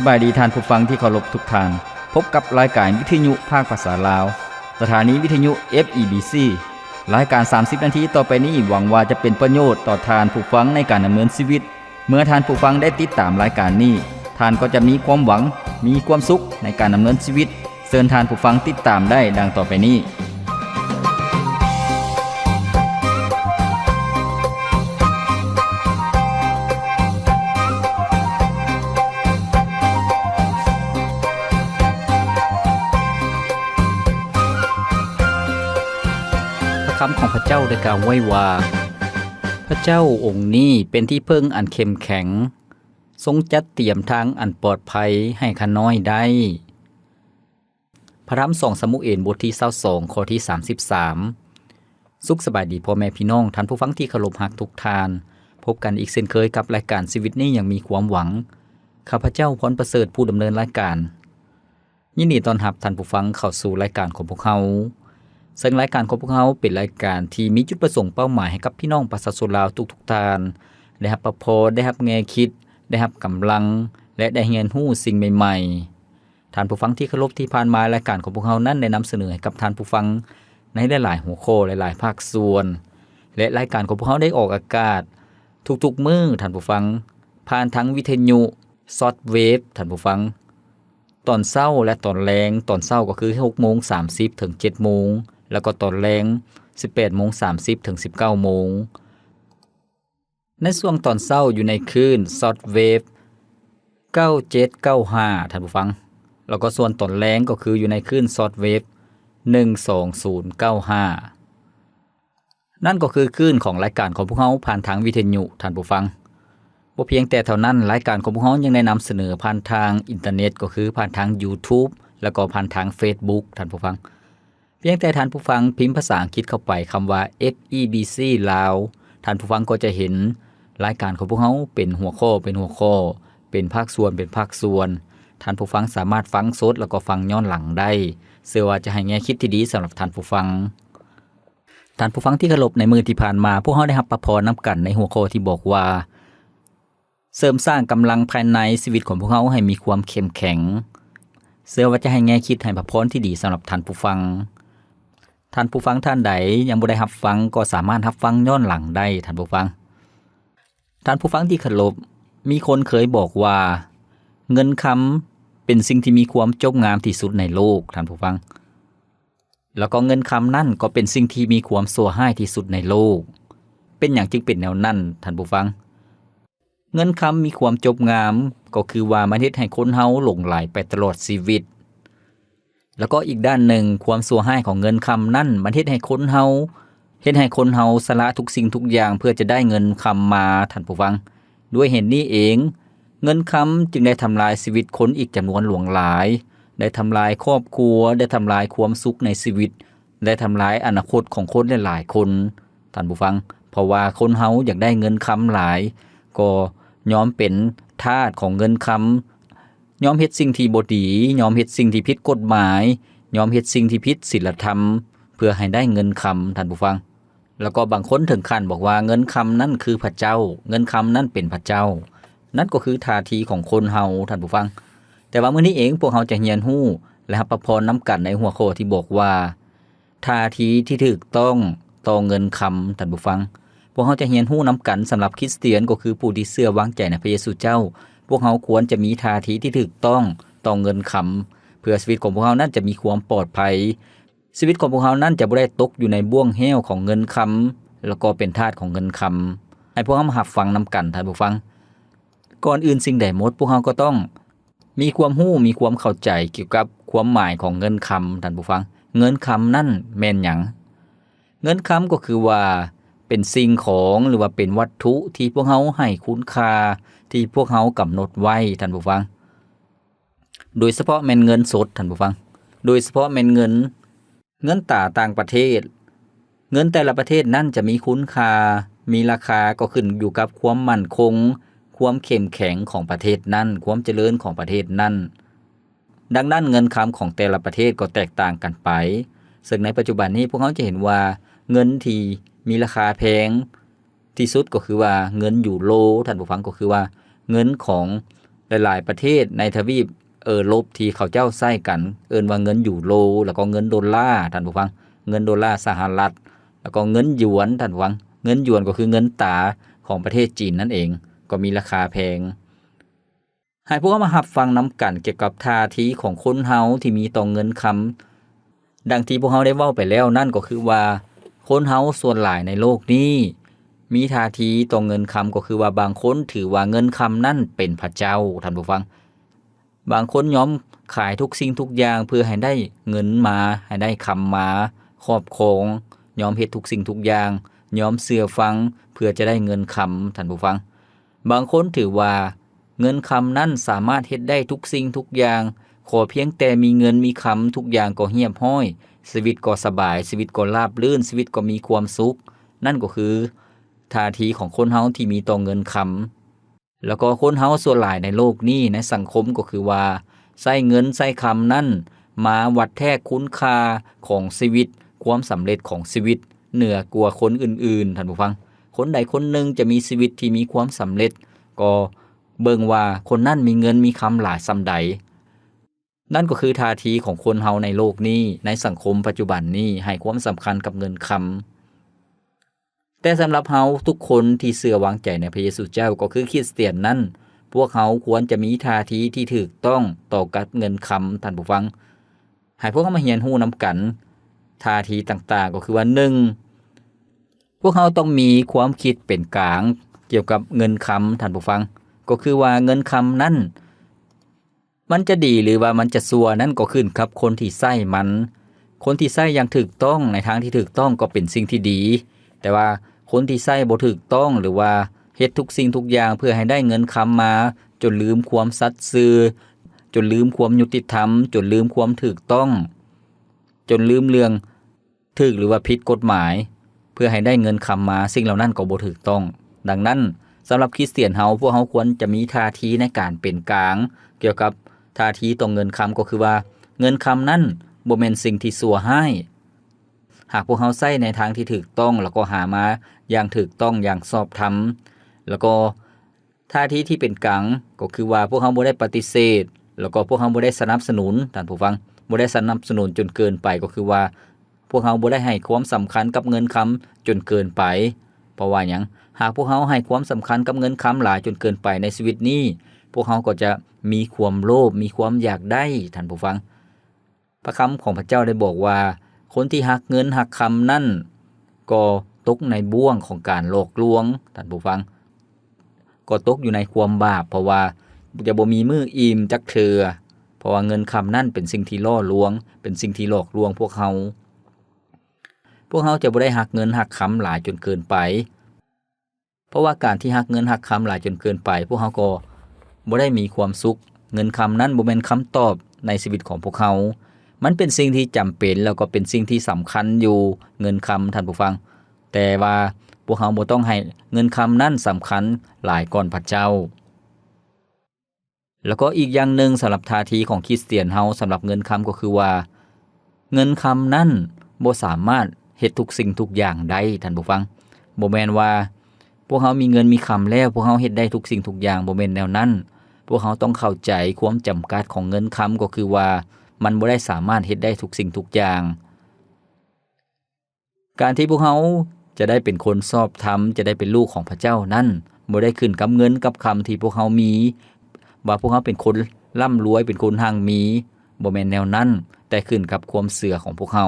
บายดีท่านผู้ฟังที่เคารพทุกท่านพบกับรายการวิทยุภาคภาษาลาวสถานีวิทยุ FEBC รายการ30นาทีต่อไปนี้หวังว่าจะเป็นประโยชน์ต่อท่านผู้ฟังในการดำเนินชีวิตเมื่อท่านผู้ฟังได้ติดตามรายการนี้ท่านก็จะมีความหวังมีความสุขในการดำเนินชีวิตเชิญท่านผู้ฟังติดตามได้ดังต่อไปนี้คำของพระเจ้าได้กล่าวไว้ว่าพระเจ้าองค์นี้เป็นที่พึ่งอันเข้มแข็งทรงจัดเตรียมทางอันปลอดภัยให้ข้าน้อยได้พระธรรม2ซามูเอลบทที่22ข้อที่33สุขสบายดีพ่อแม่พี่น้องท่านผู้ฟังที่เคารพรักทุกท่านพบกันอีกเช่นเคยกับรายการชีวิตนี้ยังมีความหวังข้าพเจ้าพรประเสริฐผู้ดำเนินรายการยินดีต้อนรับท่านผู้ฟังเข้าสู่รายการของพวกเราซึ่งรายการของพวกเราเป็นรายการที่มีจุดประสงค์เป้าหมายให้กับพี่น้องประชาชนลาวทุกๆท่านได้รับประโพธิ์ได้รับแง่คิดได้รับกำลังและได้เรียนรู้สิ่งใหม่ๆท่านผู้ฟังที่เคารพที่ผ่านมารายการของพวกเรานั้นได้นำเสนอให้กับท่านผู้ฟังในหลายๆหัวข้อหลายๆภาคส่วนและรายการของพวกเราได้ออกอากาศทุกๆมื้อท่านผู้ฟังผ่านทั้งวิทยุช็อตเวฟท่านผู้ฟังตอนเช้าและตอนแลงตอนเช้าก็คือ 6:30 ถึง 7:00 นแล้วก็ตอนแลง 18:30 ถึง 19:00 นในช่วงตอนเช้าอยู่ในคลื่นช็อตเวฟ9795ท่านผู้ฟังแล้วก็ส่วนตอนแลงก็คืออยู่ในคลื่นช็อตเวฟ12095นั่นก็คือคลื่นของรายการของพวกเราผ่านทางวิทยุท่านผู้ฟังบ่เพียงแต่เท่านั้นรายการของพวกเรายังได้นำเสนอผ่านทางอินเทอร์เน็ตก็คือผ่านทาง YouTube แล้วก็ผ่านทาง Facebook ท่านผู้ฟังเพียงแต่ท่านผู้ฟังพิมพ์ภาษาอังกฤษเข้าไปคำว่า FEBC ลาวท่านผู้ฟังก็จะเห็นรายการของพวกเราเป็นหัวข้อเป็นภาคส่วนท่านผู้ฟังสามารถฟังสดแล้วก็ฟังย้อนหลังได้เชื่อว่าจะให้แง่คิดที่ดีสำหรับท่านผู้ฟังที่เคารพในมื้อที่ผ่านมาพวกเราได้รับประพรนำกันในหัวข้อที่บอกว่าเสริมสร้างกำลังภายในชีวิตของพวกเราให้มีความเข้มแข็งเชื่อว่าจะให้แง่คิดให้พระพรที่ดีสำหรับท่านผู้ฟังท่านใดยังบ่ได้รับฟังก็สามารถรับฟังย้อนหลังได้ท่านผู้ฟังที่เคารพมีคนเคยบอกว่าเงินคำเป็นสิ่งที่มีความจบงามที่สุดในโลกท่านผู้ฟังแล้วก็เงินคำนั่นก็เป็นสิ่งที่มีความชั่วร้ายที่สุดในโลกเป็นอย่างจึงเป็นแนวนั้นท่านผู้ฟังเงินคำมีความจบงามก็คือว่ามันเฮ็ดให้คนเฮาหลงไหลไปตลอดชีวิตแล้วก็อีกด้านหนึ่งความชั่วร้ายของเงินคำนั่นมันเฮ็ดให้คนเฮาสละทุกสิ่งทุกอย่างเพื่อจะได้เงินคำมาท่านผู้ฟังด้วยเหตุนี้เองเงินคำจึงได้ทำลายชีวิตคนอีกจำนวนหลวงหลายได้ทำลายครอบครัวได้ทำลายความสุขในชีวิตได้ทำลายอนาคตของคนหลายๆคนท่านผู้ฟังเพราะว่าคนเฮาอยากได้เงินคำหลายก็ยอมเป็นทาสของเงินคำยอมเฮ็ดสิ่งที่บ่ดียอมเฮ็ดสิ่งที่ผิดกฎหมายยอมเฮ็ดสิ่งที่ผิดศีลธรรมเพื่อให้ได้เงินคำท่านผู้ฟังแล้วก็บางคนถึงขั้นบอกว่าเงินคำนั่นคือพระเจ้าเงินคำนั่นเป็นพระเจ้านั่นก็คือท่าทีของคนเฮาท่านผู้ฟังแต่ว่ามื้อนี้เองพวกเฮาจะเรียนรู้และรับประพรนำกันในหัวข้อที่บอกว่าท่าทีที่ถูกต้องต่อเงินคำท่านผู้ฟังพวกเฮาจะเรียนรู้นำกันสำหรับคริสเตียนก็คือผู้ที่เชื่อวางใจในพระเยซูเจ้าพวกเฮาควรจะมีท่าทีที่ถูกต้องต่อเงินคำเพื่อชีวิตของพวกเฮานั้นจะมีความปลอดภัยชีวิตของพวกเฮานั้นจะบ่ได้ตกอยู่ในบ่วงแห้วของเงินคำแล้วก็เป็นทาสของเงินคำให้พวกเฮามารับฟังนำกันท่านผู้ฟังก่อนอื่นสิ่งใดหมดพวกเฮาก็ต้องมีความรู้มีความเข้าใจเกี่ยวกับความหมายของเงินคำท่านผู้ฟังเงินคำนั่นแม่นหยังเงินคำก็คือว่าเป็นสิ่งของหรือว่าเป็นวัตถุที่พวกเฮาให้คุณค่าที่พวกเฮากำหนดไว้ท่านผู้ฟังโดยเฉพาะแม่นเงินสดท่านผู้ฟังโดยเฉพาะแม่นเงินต่างประเทศเงินแต่ละประเทศนั้นจะมีคุณค่ามีราคาก็ขึ้นอยู่กับความมั่นคงความเข้มแข็งของประเทศนั้นความเจริญของประเทศนั้นดังนั้นเงินคำของแต่ละประเทศก็แตกต่างกันไปซึ่งในปัจจุบันนี้พวกเขาจะเห็นว่าเงินที่มีราคาแพงที่สุดก็คือว่าเงินยูโรท่านผู้ฟังก็คือว่าเงินของ หลายๆประเทศในทวีปโรปที่เขาเจ้าใช้กันเอิ้นว่าเงินยูโรแล้วก็เงินดอลลาร์ท่านผู้ฟังเงินดอลลาร์สหรัฐแล้วก็เงินหยวนท่านผู้ฟังเงินหยวนก็คือเงินตาของประเทศจีนนั่นเองก็มีราคาแพงให้พวกเรามารับฟังนำกันเกี่ยวกับท่าทีของคนเฮาที่มีต่อเงินคำดังที่พวกเราได้เว้าไปแล้วนั่นก็คือว่าคนเฮาส่วนหลายในโลกนี้มีท่าทีต่อเงินคำก็คือว่าบางคนถือว่าเงินคำนั่นเป็นพระเจ้าท่านผู้ฟังบางคนยอมขายทุกสิ่งทุกอย่างเพื่อให้ได้เงินมาให้ได้คำมาครอบครองยอมเฮ็ดทุกสิ่งทุกอย่างยอมเชื่อฟังเพื่อจะได้เงินคำท่านผู้ฟังบางคนถือว่าเงินคำนั้นสามารถเฮ็ดได้ทุกสิ่งทุกอย่างขอเพียงแต่มีเงินมีคำทุกอย่างก็เรียบร้อยชีวิตก็สบายชีวิตก็ราบรื่นชีวิตก็มีความสุขนั่นก็คือท่าทีของคนเฮาที่มีต่อเงินคำแล้วก็คนเฮาส่วนหลายในโลกนี้ในสังคมก็คือว่าใช้เงินใช้คำนั้นมาวัดแท้คุณค่าของชีวิตความสำเร็จของชีวิตเหนือกว่าคนอื่นๆท่านผู้ฟังคนใดคนหนึ่งจะมีชีวิตที่มีความสำเร็จก็เบิ่งว่าคนนั้นมีเงินมีคำหลายส่าใดนั่นก็คือท่าทีของคนเฮาในโลกนี้ในสังคมปัจจุบันนี้ให้ความสำคัญกับเงินคำแต่สำหรับเฮาทุกคนที่เชื่อวางใจในพระเยซูเจ้าก็คือคริสเตียนนั้นพวกเขาควรจะมีท่าทีที่ถูกต้องต่อกับเงินคำท่านผู้ฟังให้พวกเรามาเรียนรู้นำกันท่าทีต่างๆก็คือว่า1พวกเขาต้องมีความคิดเป็นกลางเกี่ยวกับเงินคำท่านผู้ฟังก็คือว่าเงินคำนั้นมันจะดีหรือว่ามันจะซัวนั้นก็ขึ้นกับคนที่ใช้มันคนที่ใช้อย่างถูกต้องในทางที่ถูกต้องก็เป็นสิ่งที่ดีแต่ว่าคนที่ใช้บ่ถูกต้องหรือว่าเฮ็ดทุกสิ่งทุกอย่างเพื่อให้ได้เงินคำมาจนลืมความสัตย์ซื่อจนลืมความยุติธรรมจนลืมความถูกต้องจนลืมเรื่องถูกหรือว่าผิดกฎหมายเพื่อให้ได้เงินคำมาสิ่งเหล่านั้นก็บ่ถูกต้องดังนั้นสำหรับคริสเตียนเฮาพวกเฮาควรจะมีท่าทีในการเป็นกลางเกี่ยวกับท่าทีต่อเงินคำก็คือว่าเงินคำนั้นบ่แม่นสิ่งที่ชั่วร้ายหากพวกเฮาใช้ในทางที่ถูกต้องแล้วก็หามาอย่างถูกต้องอย่างชอบธรรมแล้วก็ท่าทีที่เป็นกลางก็คือว่าพวกเฮาบ่ได้ปฏิเสธแล้วก็พวกเฮาบ่ได้สนับสนุนท่านผู้ฟังบ่ได้สนับสนุนจนเกินไปก็คือว่าพวกเฮาบ่ได้ให้ความสำคัญกับเงินคำจนเกินไปเพราะว่าหยังหากพวกเฮาให้ความสำคัญกับเงินคำหลายจนเกินไปในชีวิตนี้พวกเฮาก็จะมีความโลภมีความอยากได้ท่านผู้ฟังพระคำของพระเจ้าได้บอกว่าคนที่หักเงินหักคำนั่นก็ตกในบ่วงของการหลอกลวงท่านผู้ฟังก็ตกอยู่ในความบาปเพราะว่าจะบ่มีมื้ออิ่มจักเทื่อเพราะว่าเงินคำนั่นเป็นสิ่งที่ล่อลวงเป็นสิ่งที่หลอกลวงพวกเฮาจะบ่ได้หักเงินหักคำหลายจนเกินไปเพราะว่าการที่หักเงินหักคำหลายจนเกินไปพวกเฮาก็บ่ได้มีความสุขเงินคำนั้นบ่แม่นคำตอบในชีวิตของพวกเฮามันเป็นสิ่งที่จำเป็นแล้วก็เป็นสิ่งที่สำคัญอยู่เงินคำท่านผู้ฟังแต่ว่าพวกเฮาบ่ต้องให้เงินคำนั้นสำคัญหลายก่อนพระเจ้าแล้วก็อีกอย่างหนึ่งสำหรับท่าทีของคริสเตียนเฮาสำหรับเงินคำก็คือว่าเงินคำนั้นบ่สามารถเฮ็ดทุกสิ่งทุกอย่างได้ท่านผู้ฟังบ่แม่นว่าพวกเฮามีเงินมีคำแล้วพวกเฮาเฮ็ดได้ทุกสิ่งทุกอย่างบ่แม่นแนวนั้นพวกเฮาต้องเข้าใจความจำกัดของเงินคำก็คือว่ามันบ่ได้สามารถเฮ็ดได้ทุกสิ่งทุกอย่างการที่พวกเฮาจะได้เป็นคนชอบธรรมจะได้เป็นลูกของพระเจ้านั้นบ่ได้ขึ้นกับเงินกับคำที่พวกเฮามีว่าพวกเฮาเป็นคนร่ำรวยเป็นคนหั่งมีบ่แม่นแนวนั้นแต่ขึ้นกับความเชื่อของพวกเฮา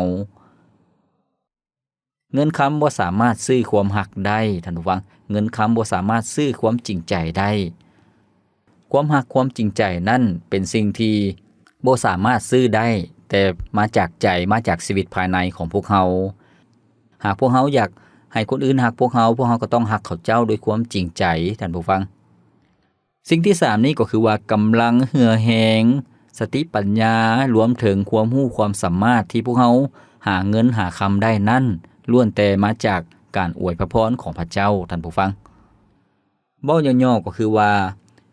เงินคำบ่สามารถซื้อความหักได้ท่านผู้ฟังเงินคำบ่สามารถซื้อความจริงใจได้ความหักความจริงใจนั้นเป็นสิ่งที่บ่สามารถซื้อได้แต่มาจากใจมาจากชีวิตภายในของพวกเฮาหากพวกเฮาอยากให้คนอื่นหักพวกเฮาก็ต้องหักเขาเจ้าด้วยความจริงใจท่านผู้ฟังสิ่งที่3นี้ก็คือว่ากำลังเหือแหงสติปัญญารวมถึงความรู้ความสามารถที่พวกเฮาหาเงินหาคำได้นั้นล้วนแต่มาจากการอวยพระพรของพระเจ้าท่านผู้ฟังเว้าย่อๆก็คือว่า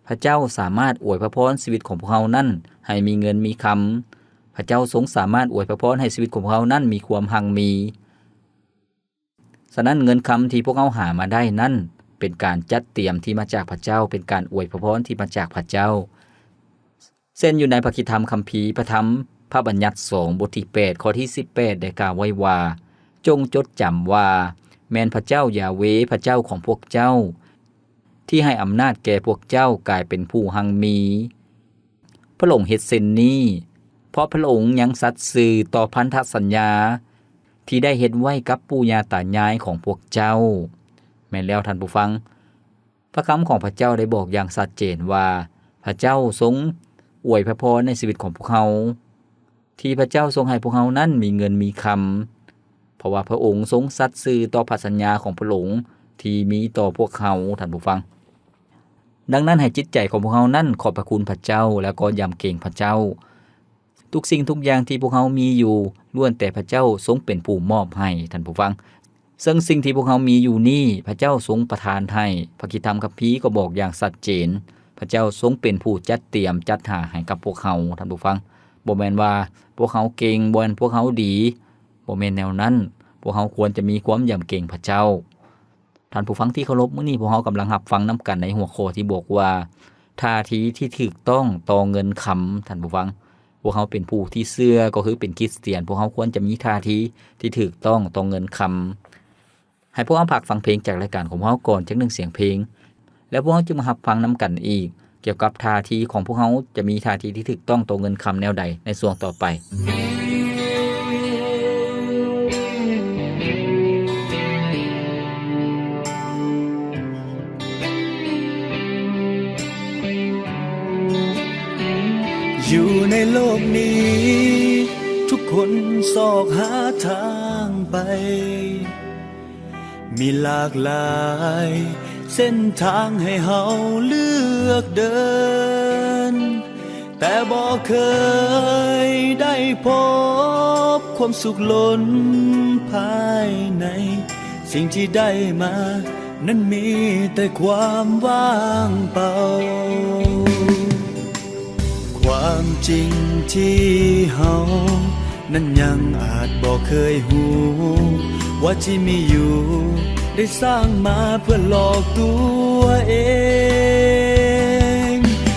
พระเจ้าสามารถอวยพระพรชีวิตของพวกเฮานั้นให้มีเงินมีคำพระเจ้าทรงสามารถอวยพระพรให้ชีวิตของพวกเฮานั้นมีความหั่งมีฉะนั้นเงินคำที่พวกเฮาหามาได้นั้นเป็นการจัดเตรียมที่มาจากพระเจ้าเป็นการอวยพระพรที่มาจากพระเจ้า เส้นอยู่ในพระคิธรรมคัมภีร์พระธรรมพระบัญญัติ2บทที่8ข้อที่18ได้กล่าวไว้ว่าจงจดจำว่าแม้นพระเจ้ายาเวห์พระเจ้าของพวกเจ้าที่ให้อำนาจแก่พวกเจ้ากลายเป็นผู้หังมีพระองค์เฮ็ดเช่นนี้เพราะพระองค์ยังสัตย์ซื่อต่อพันธสัญญาที่ได้เฮ็ดไว้กับปู่ย่าตายายของพวกเจ้าแม่นแล้วท่านผู้ฟังพระคำของพระเจ้าได้บอกอย่างชัดเจนว่าพระเจ้าทรงอวยพระพรในชีวิตของพวกเขาที่พระเจ้าทรงให้พวกเขานั้นมีเงินมีคำเพราะว่าพระองค์ทรงสัตย์ซื่อต่อพันธสัญญาของพระองค์ที่มีต่อพวกเขาท่านผู้ฟังดังนั้นให้จิตใจของพวกเขานั้นขอบพระคุณพระเจ้าแล้วก็ยำเกรงพระเจ้าทุกสิ่งทุกอย่างที่พวกเขามีอยู่ล้วนแต่พระเจ้าทรงเป็นผู้มอบให้ท่านผู้ฟังซึ่งสิ่งที่พวกเขามีอยู่นี้พระเจ้าทรงประทานให้พระคิดธรรมคัมภีร์ก็บอกอย่างชัดเจนพระเจ้าทรงเป็นผู้จัดเตรียมจัดหาให้กับพวกเขาท่านผู้ฟังบ่แม่นว่าพวกเขาเก่งบ่แม่นพวกเขาดีบ่แม่นแนวนั้นพวกเขาควรจะมีความยำเกรงพระเจ้าท่านผู้ฟังที่เคารพมื้อนี้พวกเรากำลังรับฟังนำกันในหัวข้อที่บอกว่าท่าทีที่ถูกต้องต่อเงินคำท่านผู้ฟังพวกเขาเป็นผู้ที่เชื่อก็คือเป็นคริสเตียนพวกเขาควรจะมีท่าทีที่ถูกต้องต่อเงินคำให้พวกเราพักฟังเพลงจากรายการของพวกเราก่อนจัก1เสียงเพลงแล้วพวกเราจะมารับฟังนำกันอีกเกี่ยวกับท่าทีของพวกเขาจะมีท่าทีที่ถูกต้องต่อเงินคำแนวใดในช่วงต่อไปอยู่ในโลกนี้ทุกคนสอกหาทางไปมีหลากหลายเส้นทางให้เฮาเลือกเดินแต่บ่เคยได้พบความสุขล้นภายในสิ่งที่ได้มานั้นมีแต่ความว่างเปล่าความจริงที่เฮานั้นยังอาจบ่เคยหูว่าที่มีอยู่ได้สร้างมาเพื่อหลอกตัวเอง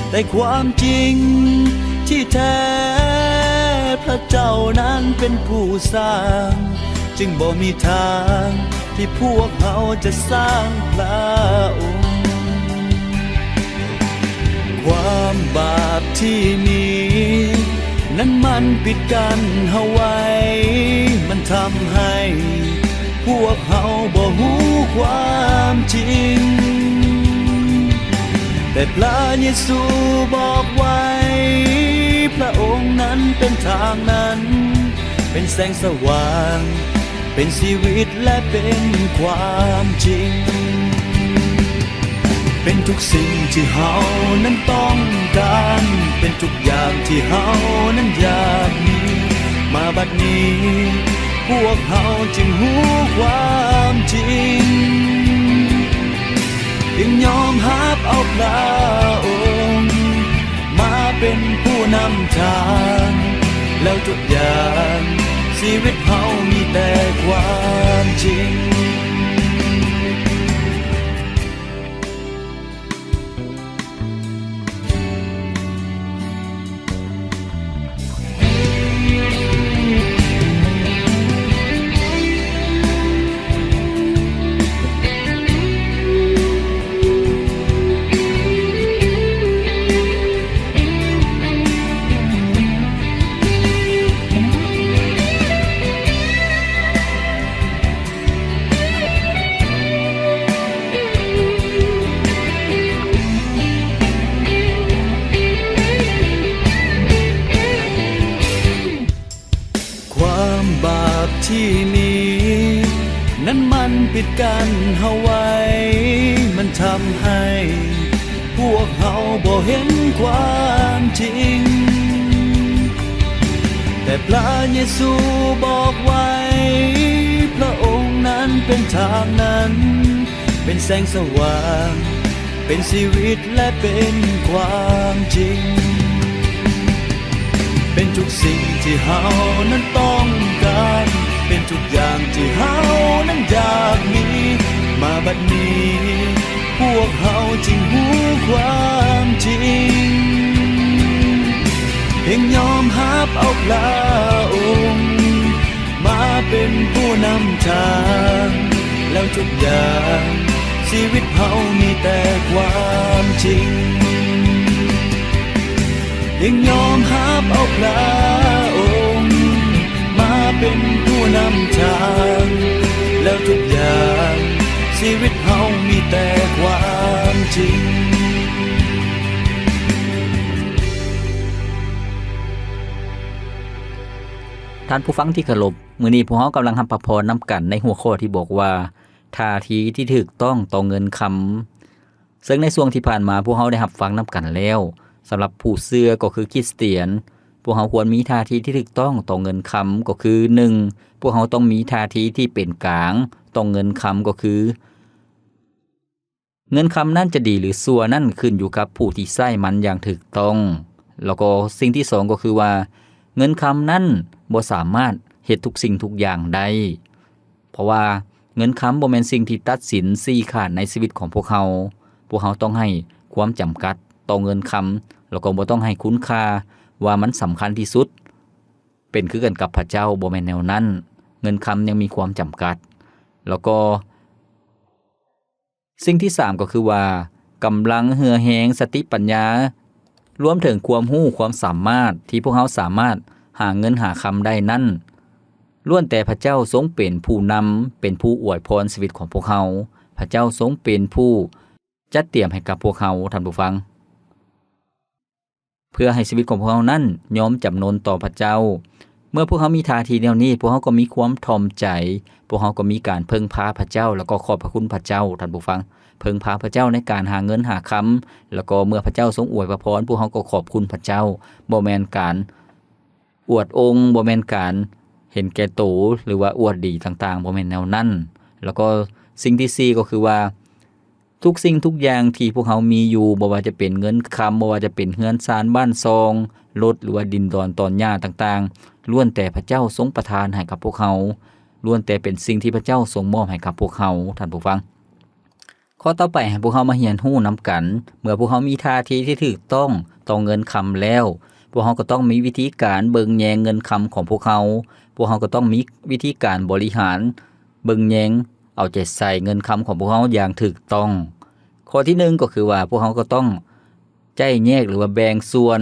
แต่ความจริงที่แท้พระเจ้านั้นเป็นผู้สร้างจึงบ่มีทางที่พวกเฮาจะสร้างพระองค์ความบาปที่มีนั้นมันปิดกันเฮาไว้มันทำให้พวกเฮาบ่ฮู้ความจริงแต่พระเยซูบอกไว้พระองค์นั้นเป็นทางนั้นเป็นแสงสว่างเป็นชีวิตและเป็นความจริงเป็นทุกสิ่งที่เฮานั้นต้องการเป็นทุกอย่างที่เฮานั้นอยากมีมาบัดนี้พวกเฮาจึงรู้ความจริงจึงยอมรับเอาพระองค์มาเป็นผู้นำทางแล้วทุกอย่างชีวิตเฮามีแต่ความจริงที่มีนั้นมันปิดกันเฮาไว้มันทำให้พวกเฮาบ่เห็นความจริงแต่พระเยซูบอกไว้พระองค์นั้นเป็นทางนั้นเป็นแสงสว่างเป็นชีวิตและเป็นความจริงเป็นทุกสิ่งที่เฮานั้นต้องการเป็นทุกอย่างที่เฮานั้นอยากมีมาบัดนี้พวกเฮาจึงรู้ความจริง พระองค์มาเป็นผู้นำทางแล้วทุกอย่างชีวิตเฮามีแต่ความจริงยังยอมรับเอาพระองค์มาเป็นผู้นำทางแล้วทุกอย่างชีวิตเฮามีแต่ความจริงท่านผู้ฟังที่เคารพมื้อนี้พวกเรากำลังทำพระพรนำกันในหัวข้อที่บอกว่าท่าทีที่ถูกต้องต่อเงินคำซึ่งในช่วงที่ผ่านมาพวกเราได้รับฟังนำกันแล้วสำหรับผู้เชื่อก็คือคริสเตียนพวกเราควรมีท่าทีที่ถูกต้องต่อเงินคำก็คือ 1. พวกเราต้องมีท่าทีที่เป็นกลางต่อเงินคำก็คือเงินคำนั้นจะดีหรือชั่วนั่นขึ้นอยู่กับผู้ที่ใช้มันอย่างถูกต้องแล้วก็สิ่งที่2ก็คือว่าเงินคำนั้นบ่สามารถเฮ็ดทุกสิ่งทุกอย่างได้เพราะว่าเงินคำบ่แม่นสิ่งที่ตัดสินชี้ขาดในชีวิตของพวกเราต้องให้ความจำกัดต่อเงินคำแล้วก็บ่ต้องให้คุณค่าว่ามันสำคัญที่สุดเป็นคือกันกับพระเจ้าบ่แม่นแนวนั้นเงินคำยังมีความจำกัดแล้วก็สิ่งที่3ก็คือว่ากำลังเหือแหงสติปัญญารวมถึงความรู้ความสามารถที่พวกเราสามารถหาเงินหาคำได้นั้นล้วนแต่พระเจ้าทรงเป็นผู้นำเป็นผู้อวยพรชีวิตของพวกเราพระเจ้าทรงเป็นผู้จัดเตรียมให้กับพวกเราท่านผู้ฟังเพื่อให้ชีวิตของพวกเรานั้นยอมจำนนต่อพระเจ้าเมื่อพวกเรามีท่าทีแนวนี้พวกเราก็มีความถ่อมใจพวกเราก็มีการพึ่งพาพระเจ้าแล้วก็ขอบพระคุณพระเจ้าท่านผู้ฟังพึ่งพาพระเจ้าในการหาเงินหาคำแล้วก็เมื่อพระเจ้าทรงอวยพรพวกเราก็ขอบคุณพระเจ้าบ่แม่นการอวดองค์บ่แม่นการเห็นแก่ตัวหรือว่าอวดดีต่างๆบ่แม่นแนวนั้นแล้วก็สิ่งที่4ก็คือว่าทุกสิ่งทุกอย่างที่พวกเรามีอยู่บ่ว่าจะเป็นเงินคำบ่ว่าจะเป็นเฮือนศาลบ้านซองรถหรือว่าดินดอนตอนหญ้าต่างๆล้วนแต่พระเจ้าทรงประทานให้กับพวกเราล้วนแต่เป็นสิ่งที่พระเจ้าทรงมอบให้กับพวกเราท่านผู้ฟังข้อต่อไปให้พวกเรามาเรียนรู้นำกันเมื่อพวกเรามีท่าทีที่ถูกต้องต่อเงินคำแล้วพวกเราก็ต้องมีวิธีการเบิ่งแยงเงินคำของพวกเราก็ต้องมีวิธีการบริหารเบิ่งแยงเอาใจใส่เงินคำของพวกเราอย่างถูกต้องข้อที่1ก็คือว่าพวกเราก็ต้องใจแยกหรือว่าแบ่งส่วน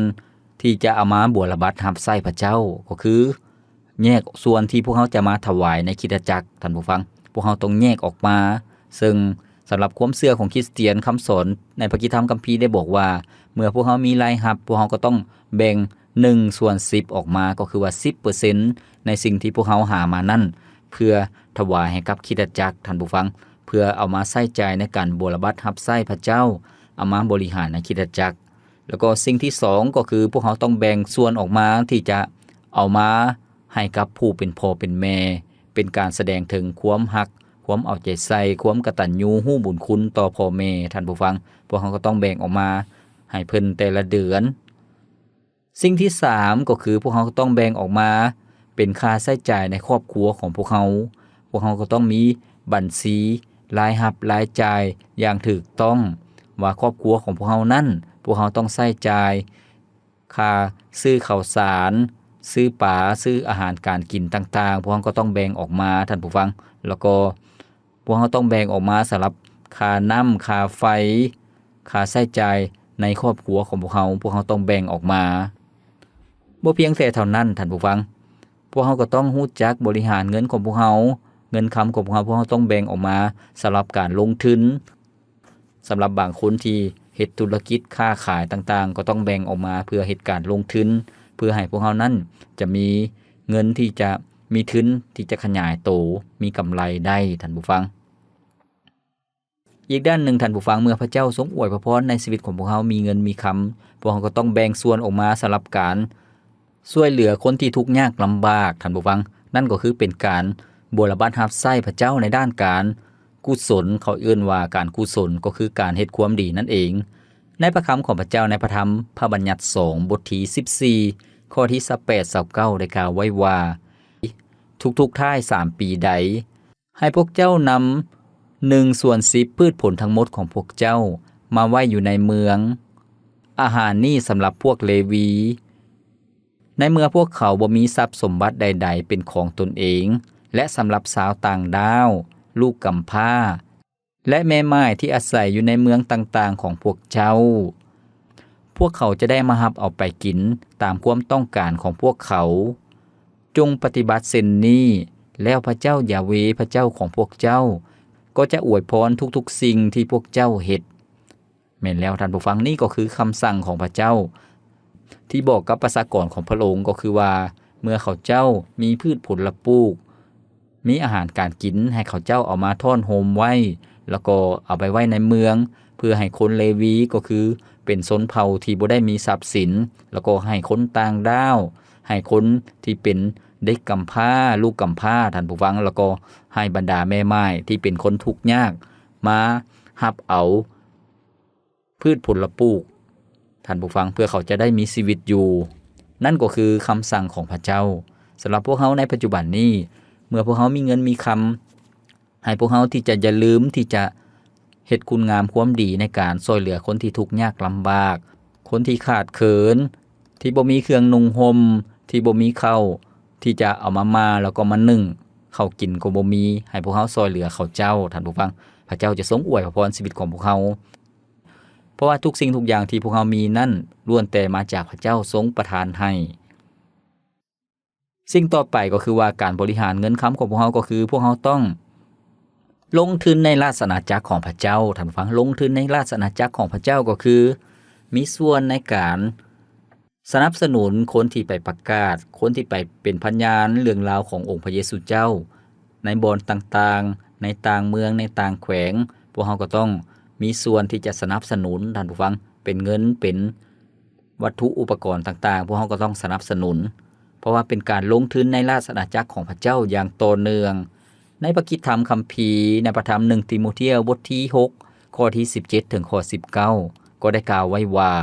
ที่จะเอามาบวรบัตรรับใช้พระเจ้าก็คือแยกส่วนที่พวกเราจะมาถวายในคริสตจักรท่านผู้ฟังพวกเราต้องแยกออกมาซึ่งสำหรับความเชื่อของคริสเตียนคำสอนในพระธรรมคัมภีร์ได้บอกว่าเมื่อพวกเรามีรายรับพวกเราก็ต้องแบ่ง1/10ออกมาก็คือว่า 10% ในสิ่งที่พวกเราหามานั่นเพื่อถวายให้กับคริสตจักรท่านผู้ฟังเพื่อเอามาใช้จ่ายในการบวรบัตรรับใช้พระเจ้าเอามาบริหารในคริสตจักรแล้วก็สิ่งที่2ก็คือพวกเราต้องแบ่งส่วนออกมาที่จะเอามาให้กับผู้เป็นพ่อเป็นแม่เป็นการแสดงถึงความรักความเอาใจใส่ความกตัญญูรู้บุญคุณต่อพ่อแม่ท่านผู้ฟังพวกเราก็ต้องแบ่งออกมาให้เพิ่นแต่ละเดือนสิ่งที่3ก็คือพวกเราก็ต้องแบ่งออกมาเป็นค่าใช้จ่ายในครอบครัวของพวกเราก็ต้องมีบัญชีรายรับรายจ่ายอย่างถูกต้องว่าครอบครัวของพวกเรานั้นพวกเราต้องใช้จ่ายค่าซื้อข้าวสารซื้อปลาซื้ออาหารการกินต่างๆพวกเราก็ต้องแบ่งออกมาท่านผู้ฟังแล้วก็พวกเราต้องแบ่งออกมาสำหรับค่าน้ำค่าไฟค่าใช้จ่ายในครอบครัวของพวกเราต้องแบ่งออกมาบ่เพียงแต่เท่านั้นท่านผู้ฟังพวกเราก็ต้องรู้จักบริหารเงินของพวกเราเงินคำของพวกเราต้องแบ่งออกมาสำหรับการลงทุนสำหรับบางคนที่เฮ็ดธุรกิจค้าขายต่างๆก็ต้องแบ่งออกมาเพื่อเฮ็ดการลงทุนเพื่อให้พวกเรานั้นจะมีเงินที่จะมีทุนที่จะขยายโตมีกำไรได้ท่านผู้ฟังอีกด้านหนึ่งท่านผู้ฟังเมื่อพระเจ้าทรงอวยพรในชีวิตของพวกเรามีเงินมีคำพวกเราก็ต้องแบ่งส่วนออกมาสำหรับการช่วยเหลือคนที่ทุกข์ยากลำบากท่านผู้ฟังนั่นก็คือเป็นการบวรบัตรรับใช้พระเจ้าในด้านการกุศลเขาเอื้นว่าการกุศลก็คือการเฮ็ดความดีนั่นเองในพระคำของพระเจ้าในพระธรรมพระบัญญัติ2บทที่14ข้อที่18-29ได้กล่าวไว้ว่าทุกๆท้าย3ปีใดให้พวกเจ้านำ1/10พืชผลทั้งหมดของพวกเจ้ามาไว้อยู่ในเมืองอาหารนี้สำหรับพวกเลวี ในเมื่อพวกเขาบ่มีทรัพย์สมบัติใดๆเป็นของตนเอง และสำหรับสาวต่างดาว ลูกกำพร้า และแม่ไม้ที่อาศัยอยู่ในเมืองต่างๆของพวกเจ้า พวกเขาจะได้มารับเอาไปกินตามความต้องการของพวกเขา จงปฏิบัติเช่นนี้ แล้วพระเจ้ายาเวห์พระเจ้าของพวกเจ้า ก็จะอวยพรทุกๆสิ่งที่พวกเจ้าเฮ็ดแม่นแล้วท่านผู้ฟังนี่ก็คือคำสั่งของพระเจ้า ที่บอกกับประชากรของพระองค์ก็คือว่าเมื่อเขาเจ้ามีพืชผลปลูก มีอาหารการกินให้เขาเจ้าเอามาท่อนโฮมไว้ แล้วก็เอาไปไว้ในเมือง เพื่อให้คนเลวีก็คือเป็นชนเผ่าที่บ่ได้มีทรัพย์สิน แล้วก็ให้คนต่างดาวให้คนที่เป็นเด็กกำพร้าลูกกำพร้าท่านผู้ฟังแล้วก็ให้บรรดาแม่ไม้ที่เป็นคนทุกข์ยากมารับเอาพืชผลปลูกท่านผู้ฟังเพื่อเขาจะได้มีชีวิตอยู่นั่นก็คือคำสั่งของพระเจ้าสำหรับพวกเขาในปัจจุบันนี้เมื่อพวกเขามีเงินมีคำให้พวกเขาที่จะอย่าลืมที่จะเฮ็ดคุณงามความดีในการช่วยเหลือคนที่ทุกข์ยากลำบากคนที่ขาดเขินที่บ่มีเครื่องนุ่งห่มที่บ่มีข้าวที่จะเอามาแล้วก็มานึ่งข้าวกินก็บ่มีให้พวกเขาช่วยเหลือเขาเจ้าท่านผู้ฟังพระเจ้าจะทรงอวยพรชีวิตของพวกเขาเพราะว่าทุกสิ่งทุกอย่างที่พวกเขามีนั่นล้วนแต่มาจากพระเจ้าทรงประทานให้สิ่งต่อไปก็คือว่าการบริหารเงินคำของพวกเขาก็คือพวกเขาต้องลงทุนในราชอาณาจักรของพระเจ้าท่านผู้ฟังลงทุนในราชอาณาจักรของพระเจ้าก็คือมีส่วนในการสนับสนุนคนที่ไปประกาศคนที่ไปเป็นพยานเรื่องราวขององค์พระเยซูเจ้าในบ่อนต่างๆในต่างเมืองในต่างแขวงพวกเขาก็ต้องมีส่วนที่จะสนับสนุนท่านผู้ฟังเป็นเงินเป็นวัตถุอุปกรณ์ต่างๆพวกเขาก็ต้องสนับสนุนเพราะว่าเป็นการลงทุนในราชอาณาจักรของพระเจ้าอย่างต่อเนื่องในพระกิตติธรรมคัมภีร์ในพระธรรม1ติโมธีบทที่6ข้อที่17ถึงข้อ19ก็ได้กล่าวไว้ว่า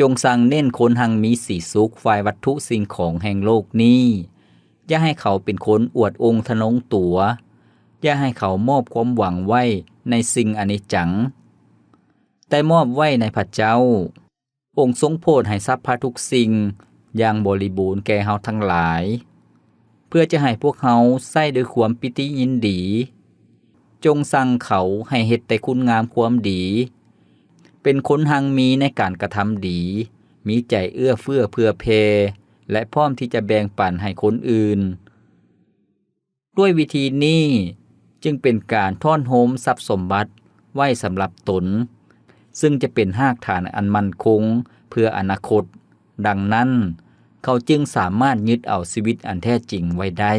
จงสั่งเน้นคนหังมีสีสุขฝ่ายวัตถุสิ่งของแห่งโลกนี้อย่าให้เขาเป็นคนอวดองค์ทนงตัวอย่าให้เขามอบความหวังไว้ในสิ่งอนิจจังแต่มอบไว้ในพระเจ้าองค์ทรงโปรดให้ทรัพย์ทุกสิ่งอย่างบริบูรณ์แก่เฮาทั้งหลายเพื่อจะให้พวกเฮาใช้ด้วยความปิติยินดีจงสั่งเขาให้เฮ็ดแต่คุณงามความดีเป็นคนหังมีในการกระทำดีมีใจเอื้อเฟื้อเผื่อแผ่และพร้อมที่จะแบ่งปันให้คนอื่นด้วยวิธีนี้จึงเป็นการท่อนโฮมทรัพย์สมบัติไว้สำหรับตนซึ่งจะเป็นรากฐานอันมั่นคงเพื่ออนาคตดังนั้นเขาจึงสามารถยึดเอาชีวิตอันแท้จริงไว้ได้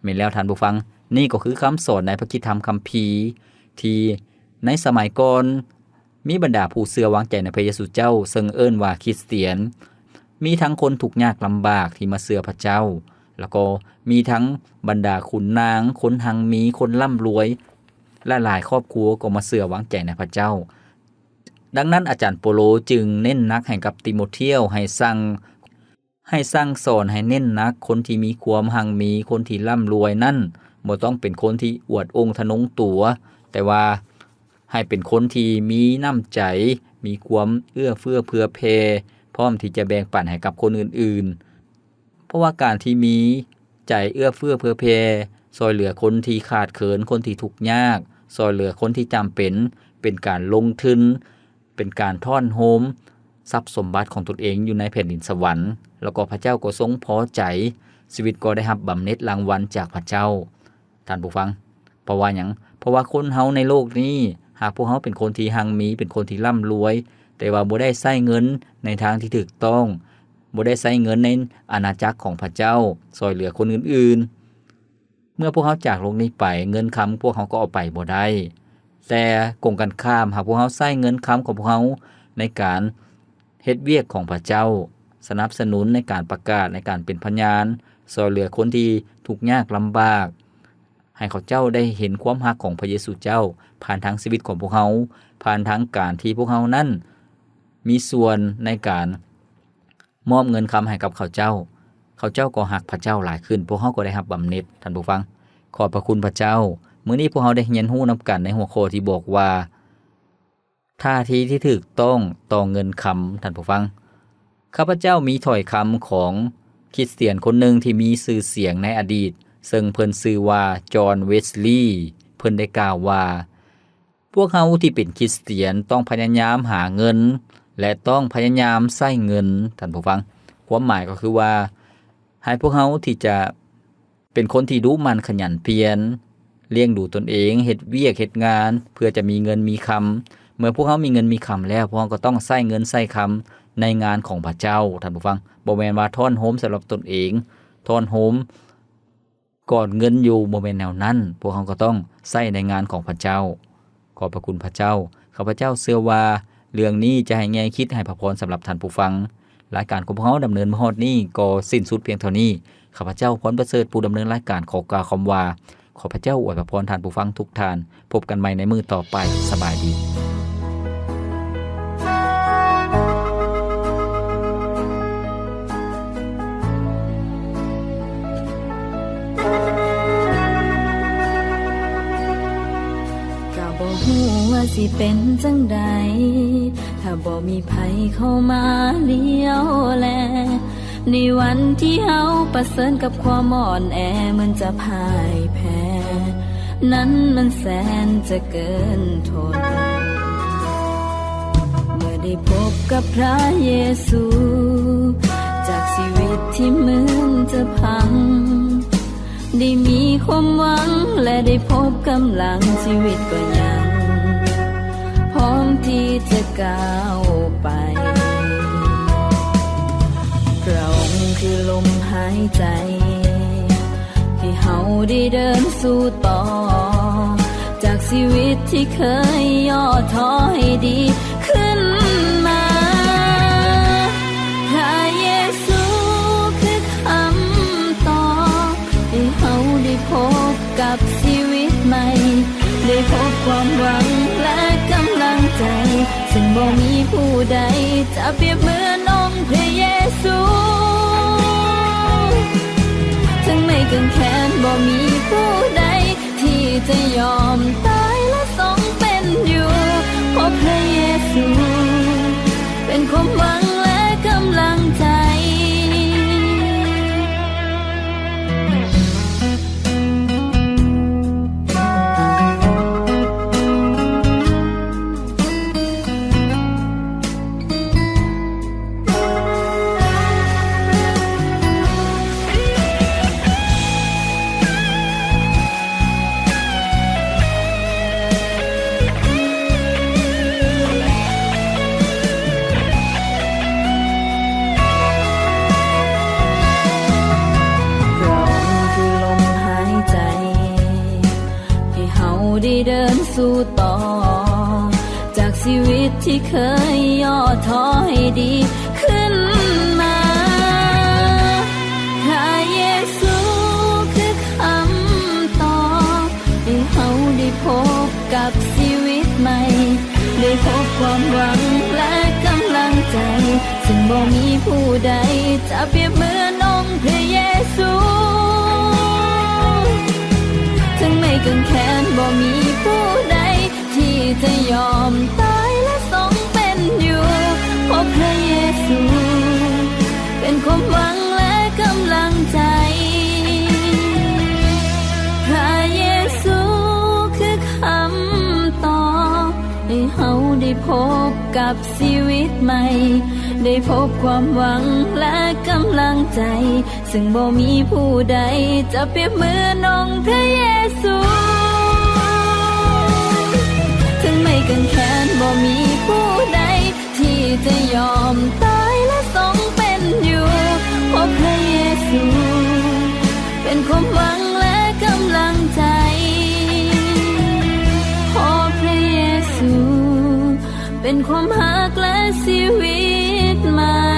แม่นแล้วท่านผู้ฟังนี่ก็คือคำสอนในพระกิตติธรรมคัมภีร์ที่ในสมัยก่อนมีบรรดาผู้เชื่อวางใจในพระเยซูเจ้าซึ่งเอิ้นว่าคริสเตียนมีทั้งคนทุกข์ยากลำบากที่มาเชื่อพระเจ้าแล้วก็มีทั้งบรรดาขุนนางคนหังมีคนร่ำรวยและหลายครอบครัวก็มาเชื่อวางใจในพระเจ้าดังนั้นอาจารย์โปโลจึงเน้นหนักให้กับติโมเธียวให้สั่งสอนให้เน้นหนักคนที่มีความหังมีคนที่ร่ำรวยนั่นบ่ต้องเป็นคนที่อวดองค์ทนงตัวแต่ว่าให้เป็นคนที่มีน้ำใจมีความเอื้อเฟื้อเผื่อแผ่พร้อมที่จะแบ่งปันให้กับคนอื่นๆเพราะว่าการที่มีใจเอื้อเฟื้อเผื่อแผ่ช่วยเหลือคนที่ขาดเขินคนที่ทุกข์ยากช่วยเหลือคนที่จำเป็นการลงทุนเป็นการท่อนโฮมทรัพย์สมบัติของตนเองอยู่ในแผ่นดินสวรรค์แล้วก็พระเจ้าก็ทรงพอใจชีวิตก็ได้รับบำเหน็จรางวัลจากพระเจ้าท่านผู้ฟังเพราะว่าหยังเพราะว่าคนเฮาในโลกนี้หากพวกเฮาเป็นคนที่หังมีเป็นคนที่ร่ำรวยแต่ว่าบ่ได้ใช้เงินในทางที่ถูกต้องบ่ได้ใช้เงินในอาณาจักรของพระเจ้าช่วยเหลือคนอื่นๆเมื่อพวกเฮาจากโลกนี้ไปเงินคำพวกเฮาก็เอาไปบ่ได้แต่กงกันข้ามหากพวกเฮาใช้เงินคำของพวกเฮาในการเฮ็ดเวียกของพระเจ้าสนับสนุนในการประกาศในการเป็นพยานช่วยเหลือคนที่ทุกข์ยากลำบากให้เขาเจ้าได้เห็นความรักของพระเยซูเจ้าผ่านทางชีวิตของพวกเขาผ่านทางการที่พวกเขานั้นมีส่วนในการมอบเงินคำให้กับเขาเจ้าก็รักพระเจ้าหลายขึ้นพวกเขาก็ได้รับบำเหน็จท่านผู้ฟังขอบพระคุณพระเจ้ามื้อนี้พวกเขาได้เรียนรู้นำกันในหัวข้อที่บอกว่าท่าทีที่ถูกต้องต่อเงินคำท่านผู้ฟัง ข้าพเจ้ามีถ้อยคำของคริสเตียนคนหนึ่งที่มีชื่อเสียงในอดีตซึ่งเพิ่นชื่อว่าจอห์นเวสลีย์เพิ่นได้กล่าวว่าพวกเฮาที่เป็นคริสเตียนต้องพยายามหาเงินและต้องพยายามใช้เงินท่านผู้ฟังความหมายก็คือว่าให้พวกเฮาที่จะเป็นคนที่ดูมันขยันเพียรเลี้ยงดูตนเองเฮ็ดเวียกเฮ็ดงานเพื่อจะมีเงินมีคำเมื่อพวกเฮามีเงินมีคำแล้วพวกเฮาก็ต้องใช้เงินใช้คำในงานของพระเจ้าท่านผู้ฟังบ่แม่นว่าทอนโฮมสำหรับตนเองทอนโฮมก่อนเงินอยู่บ่แม่นแนวนั้นพวกเฮาก็ต้องใช้ในงานของพระเจ้าขอบพระคุณพระเจ้าข้าพเจ้าเชื่อว่าเรื่องนี้จะให้แง่คิดให้พระพรสำหรับท่านผู้ฟังรายการของพวกเฮาดำเนินมาฮอดนี้ก็สิ้นสุดเพียงเท่านี้ข้าพเจ้าพรประเสริฐผู้ดำเนินรายการขอกล่าวคำว่าขอพระเจ้าอวยพรท่านผู้ฟังทุกท่านพบกันใหม่ในมื้อต่อไปสบายดีว่าสิเป็นจังใดถ้าบ่มีไผเข้ามาเลี้ยวแลในวันที่เฮาประเสริญกับความอ่อนแอมันจะพ่ายแพ้นั้นมันแสนจะเกินทนเมื่อได้พบกับพระเยซูจากชีวิตที่เหมือนจะพังได้มีความหวังและได้พบกำลังชีวิตก็ยังพร้อมที่จะก้าวไปพระองค์คือลมหายใจที่เฮาได้เดินสู่ต่อจากชีวิตที่เคยย่อท้อให้ดีขึ้นมาพระเยซูคือคำตอบที่เฮาได้พบกับชีวิตใหม่ได้พบความหวังและกำลังใจซึ่งบ่มีผู้ใดจะเปรียบเหมือนองค์พระเยซูถึงไม่เกินแค้นบ่มีผู้ใดที่จะยอมตายและทรงเป็นอยู่เพราะพระเยซูเป็นความหวังและกำลังใจได้เดินสู่ต่อจากชีวิตที่เคยย่อท้อให้ดีขึ้นมาพระเยซูคือคำตอบให้เฮาได้พบกับชีวิตใหม่ได้พบความหวังและกำลังใจซึ่งบ่มีผู้ใดจะเปรียบเหมือนองค์พระเยซูถึงไม่เกินแค้นบ่มีผู้ใดที่จะยอมตายและทรงเป็นอยู่เพราะพระเยซูเป็นความหวังและกำลังใจพระเยซูคือคำตอบให้เฮาได้พบกับชีวิตใหม่ได้พบความหวังและกำลังใจซึ่งบ่มีผู้ใดจะเปรียบเหมือนองค์พระเยซูถึงไม่เกินแค้นบ่มีผู้ใดที่จะยอมตายและทรงเป็นอยู่เพราะพระเยซูเป็นความหวังและกำลังใจเพราะพระเยซูเป็นความหักและชีวิตใหม่